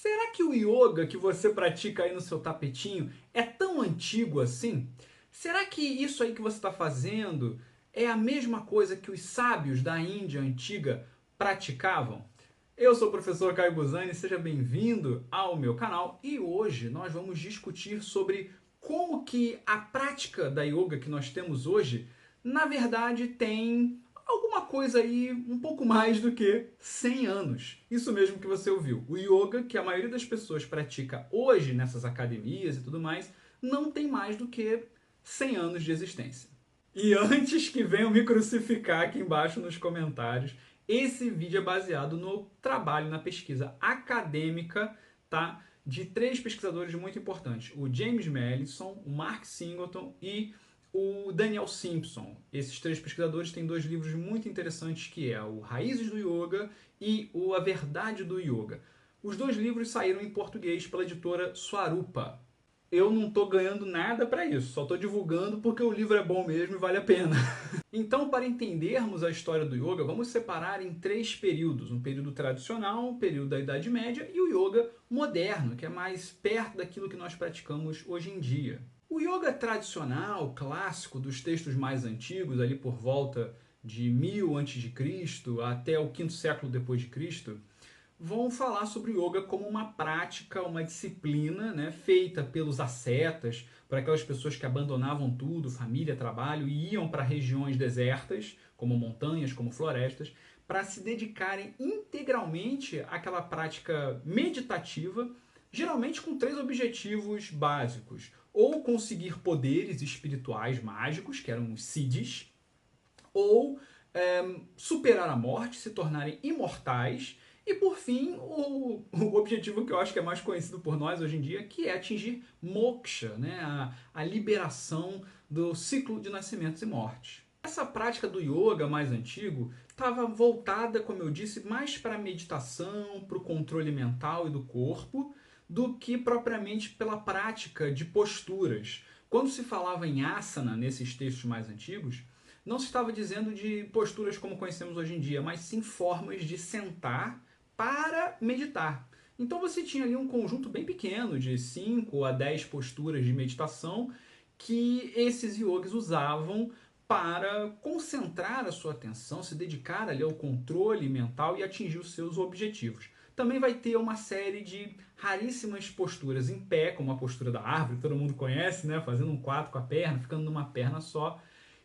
Será que o yoga que você pratica aí no seu tapetinho é tão antigo assim? Será que isso aí que você está fazendo é a mesma coisa que os sábios da Índia antiga praticavam? Eu sou o professor Caio Buzani, seja bem-vindo ao meu canal e hoje nós vamos discutir sobre como que a prática da yoga que nós temos hoje, na verdade, tem alguma coisa aí um pouco mais do que 100 anos. Isso mesmo que você ouviu. O yoga que a maioria das pessoas pratica hoje nessas academias e tudo mais, não tem mais do que 100 anos de existência. E antes que venham me crucificar aqui embaixo nos comentários, esse vídeo é baseado no trabalho, na pesquisa acadêmica, tá? De três pesquisadores muito importantes, o James Madison, o Mark Singleton e o Daniel Simpson. Esses três pesquisadores têm dois livros muito interessantes que é o Raízes do Yoga e o A Verdade do Yoga. Os dois livros saíram em português pela editora Swarupa. Eu não estou ganhando nada para isso, só estou divulgando porque o livro é bom mesmo e vale a pena. Então, para entendermos a história do yoga, vamos separar em três períodos. Um período tradicional, um período da Idade Média e o yoga moderno, que é mais perto daquilo que nós praticamos hoje em dia. O yoga tradicional, clássico, dos textos mais antigos, ali por volta de 1000 a.C. até o quinto século depois de Cristo, vão falar sobre o yoga como uma prática, uma disciplina, né, feita pelos ascetas, por aquelas pessoas que abandonavam tudo, família, trabalho, e iam para regiões desertas, como montanhas, como florestas, para se dedicarem integralmente àquela prática meditativa, geralmente com três objetivos básicos. Ou conseguir poderes espirituais mágicos, que eram os siddhis, ou superar a morte, se tornarem imortais, e por fim, o objetivo que eu acho que é mais conhecido por nós hoje em dia, que é atingir moksha, né? a liberação do ciclo de nascimentos e mortes. Essa prática do yoga mais antigo estava voltada, como eu disse, mais para a meditação, para o controle mental e do corpo, do que propriamente pela prática de posturas. Quando se falava em asana nesses textos mais antigos, não se estava dizendo de posturas como conhecemos hoje em dia, mas sim formas de sentar para meditar. Então você tinha ali um conjunto bem pequeno de 5 a 10 posturas de meditação que esses yogis usavam para concentrar a sua atenção, se dedicar ali ao controle mental e atingir os seus objetivos. Também vai ter uma série de raríssimas posturas em pé, como a postura da árvore, que todo mundo conhece, né? Fazendo um 4 com a perna, ficando numa perna só,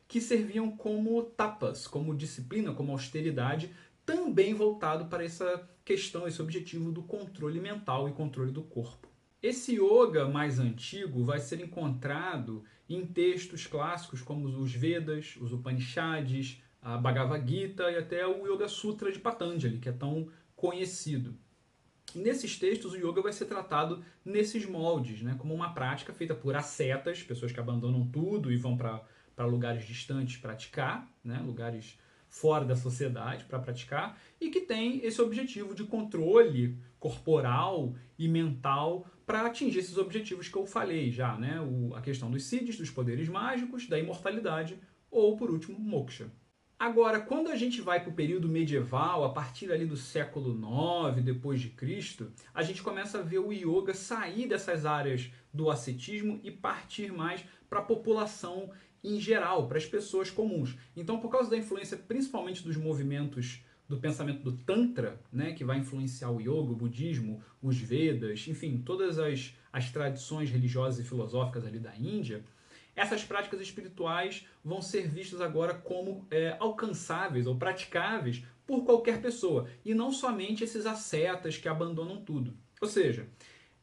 que serviam como tapas, como disciplina, como austeridade, também voltado para essa questão, esse objetivo do controle mental e controle do corpo. Esse yoga mais antigo vai ser encontrado em textos clássicos como os Vedas, os Upanishads, a Bhagavad Gita e até o Yoga Sutra de Patanjali, que é tão conhecido. E nesses textos, o yoga vai ser tratado nesses moldes, né, como uma prática feita por ascetas, pessoas que abandonam tudo e vão para lugares distantes praticar, né, lugares fora da sociedade para praticar, e que tem esse objetivo de controle corporal e mental para atingir esses objetivos que eu falei já, né, a questão dos siddhis, dos poderes mágicos, da imortalidade ou, por último, moksha. Agora, quando a gente vai para o período medieval, a partir ali do século IX depois de Cristo, a gente começa a ver o yoga sair dessas áreas do ascetismo e partir mais para a população em geral, para as pessoas comuns. Então, por causa da influência principalmente dos movimentos do pensamento do Tantra, né, que vai influenciar o yoga, o budismo, os Vedas, enfim, todas as tradições religiosas e filosóficas ali da Índia, essas práticas espirituais vão ser vistas agora como alcançáveis ou praticáveis por qualquer pessoa, e não somente esses ascetas que abandonam tudo. Ou seja,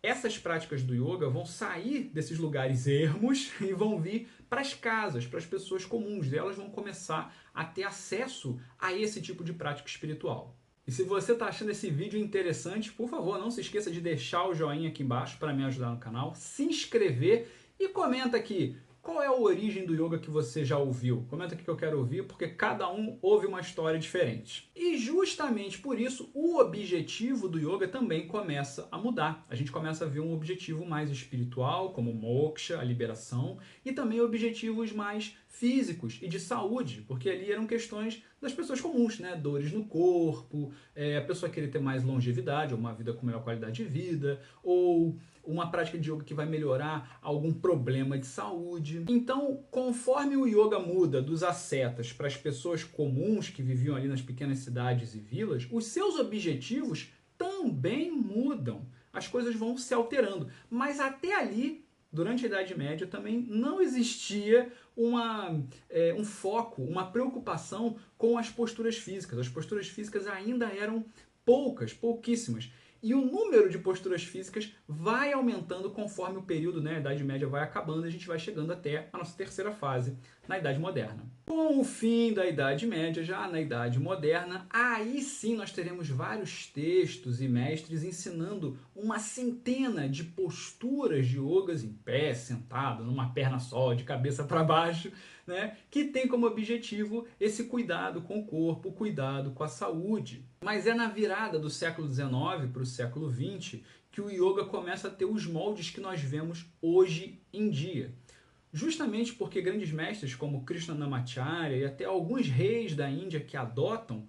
essas práticas do yoga vão sair desses lugares ermos e vão vir para as casas, para as pessoas comuns, e elas vão começar a ter acesso a esse tipo de prática espiritual. E se você está achando esse vídeo interessante, por favor, não se esqueça de deixar o joinha aqui embaixo para me ajudar no canal, se inscrever e comenta aqui qual é a origem do yoga que você já ouviu. Comenta aqui que eu quero ouvir, porque cada um ouve uma história diferente. E justamente por isso, o objetivo do yoga também começa a mudar. A gente começa a ver um objetivo mais espiritual, como moksha, a liberação, e também objetivos mais físicos e de saúde, porque ali eram questões das pessoas comuns, né? Dores no corpo, a pessoa querer ter mais longevidade, ou uma vida com melhor qualidade de vida, ou uma prática de yoga que vai melhorar algum problema de saúde. Então, conforme o yoga muda dos ascetas para as pessoas comuns que viviam ali nas pequenas cidades e vilas, os seus objetivos também mudam. As coisas vão se alterando. Mas até ali, durante a Idade Média, também não existia um foco, uma preocupação com as posturas físicas. As posturas físicas ainda eram pouquíssimas. E o número de posturas físicas vai aumentando conforme o período, né, a Idade Média vai acabando e a gente vai chegando até a nossa terceira fase, na Idade Moderna. Com o fim da Idade Média, já na Idade Moderna, aí sim nós teremos vários textos e mestres ensinando uma centena de posturas de yogas em pé, sentado, numa perna só, de cabeça para baixo, né, que tem como objetivo esse cuidado com o corpo, cuidado com a saúde. Mas é na virada do século XIX para o século XX que o yoga começa a ter os moldes que nós vemos hoje em dia. Justamente porque grandes mestres como Krishnamacharya e até alguns reis da Índia que adotam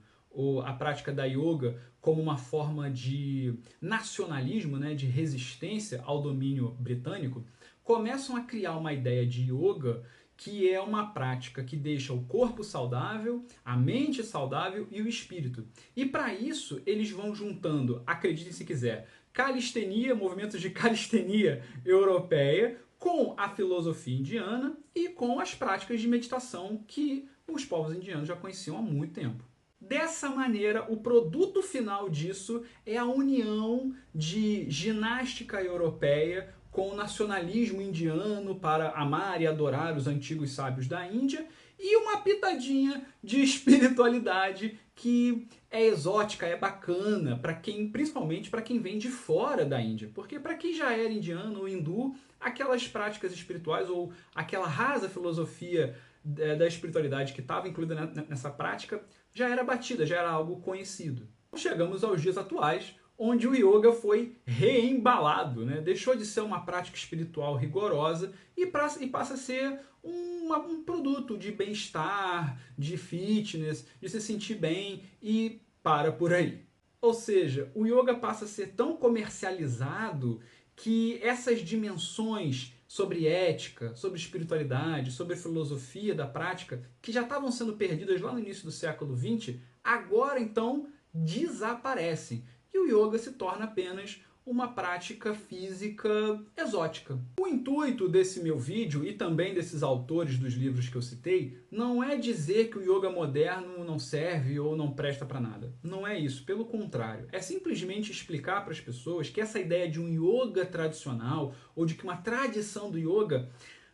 a prática da yoga como uma forma de nacionalismo, né, de resistência ao domínio britânico, começam a criar uma ideia de yoga que é uma prática que deixa o corpo saudável, a mente saudável e o espírito. E para isso eles vão juntando, acreditem se quiser, calistenia, movimentos de calistenia europeia, com a filosofia indiana e com as práticas de meditação que os povos indianos já conheciam há muito tempo. Dessa maneira, o produto final disso é a união de ginástica europeia com o nacionalismo indiano para amar e adorar os antigos sábios da Índia e uma pitadinha de espiritualidade que é exótica, é bacana, para quem, principalmente para quem vem de fora da Índia. Porque para quem já era indiano ou hindu, aquelas práticas espirituais ou aquela rasa filosofia da espiritualidade que estava incluída nessa prática já era batida, já era algo conhecido. Chegamos aos dias atuais, onde o yoga foi reembalado, né? Deixou de ser uma prática espiritual rigorosa e passa a ser um produto de bem-estar, de fitness, de se sentir bem e para por aí. Ou seja, o yoga passa a ser tão comercializado que essas dimensões sobre ética, sobre espiritualidade, sobre filosofia da prática, que já estavam sendo perdidas lá no início do século XX, agora então desaparecem. E o yoga se torna apenas uma prática física exótica. O intuito desse meu vídeo e também desses autores dos livros que eu citei não é dizer que o yoga moderno não serve ou não presta para nada. Não é isso, pelo contrário. É simplesmente explicar para as pessoas que essa ideia de um yoga tradicional ou de que uma tradição do yoga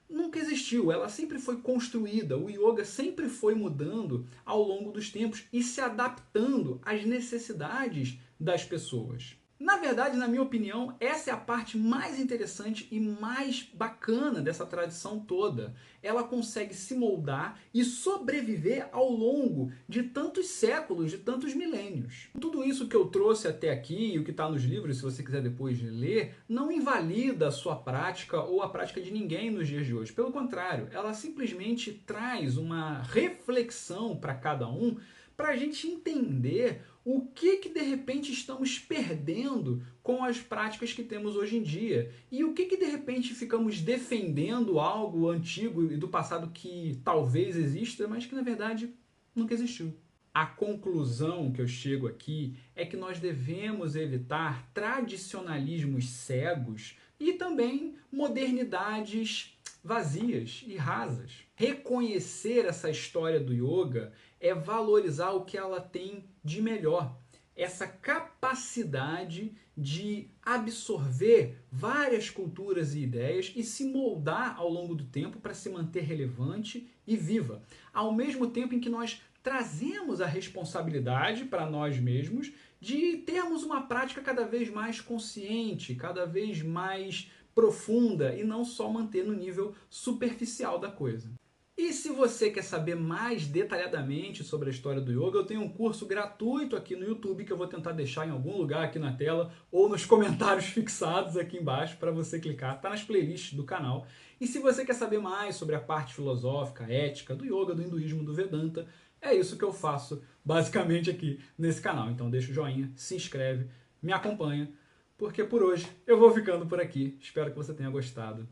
nunca existiu, ela sempre foi construída, o yoga sempre foi mudando ao longo dos tempos e se adaptando às necessidades das pessoas. Na verdade, na minha opinião, essa é a parte mais interessante e mais bacana dessa tradição toda. Ela consegue se moldar e sobreviver ao longo de tantos séculos, de tantos milênios. Tudo isso que eu trouxe até aqui e o que está nos livros, se você quiser depois ler, não invalida a sua prática ou a prática de ninguém nos dias de hoje. Pelo contrário, ela simplesmente traz uma reflexão para cada um para a gente entender o que de repente estamos perdendo com as práticas que temos hoje em dia e o que de repente ficamos defendendo algo antigo e do passado que talvez exista, mas que na verdade nunca existiu. A conclusão que eu chego aqui é que nós devemos evitar tradicionalismos cegos e também modernidades vazias e rasas. Reconhecer essa história do yoga é valorizar o que ela tem de melhor. Essa capacidade de absorver várias culturas e ideias e se moldar ao longo do tempo para se manter relevante e viva. Ao mesmo tempo em que nós trazemos a responsabilidade para nós mesmos de termos uma prática cada vez mais consciente, cada vez mais profunda e não só manter no nível superficial da coisa. E se você quer saber mais detalhadamente sobre a história do yoga, eu tenho um curso gratuito aqui no YouTube que eu vou tentar deixar em algum lugar aqui na tela ou nos comentários fixados aqui embaixo para você clicar. Está nas playlists do canal. E se você quer saber mais sobre a parte filosófica, ética do yoga, do hinduísmo, do Vedanta, é isso que eu faço basicamente aqui nesse canal. Então deixa o joinha, se inscreve, me acompanha, porque por hoje eu vou ficando por aqui. Espero que você tenha gostado.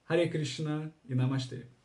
Hare Krishna e Namastê.